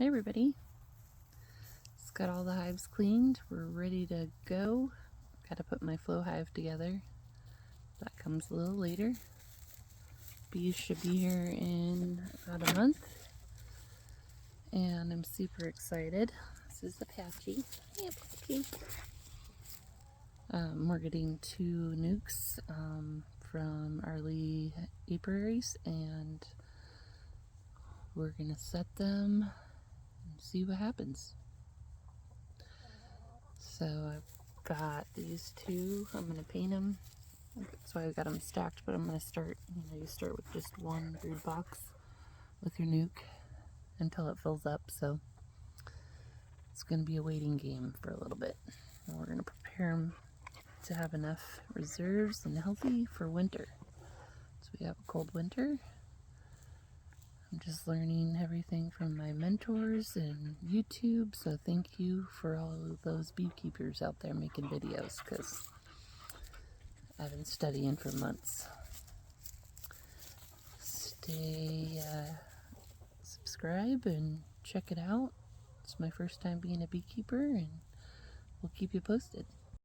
Hey everybody, just got all the hives cleaned. We're ready to go. Got to put my flow hive together. That comes a little later. Bees should be here in about a month. And I'm super excited. This is Apache. Hey Apache. We're getting 2 nukes from our apiaries, and we're going to set them and see what happens. So I've got these 2. I'm going to paint them. That's why I got them stacked, but I'm going to start, you start with just 1 brood box with your nuke until it fills up. So it's going to be a waiting game for a little bit. And we're going to prepare them to have enough reserves and healthy for winter. So we have a cold winter. I'm just learning everything from my mentors and YouTube. So thank you for all of those beekeepers out there making videos, because I've been studying for months. Subscribe and check it out. It's my first time being a beekeeper, and we'll keep you posted.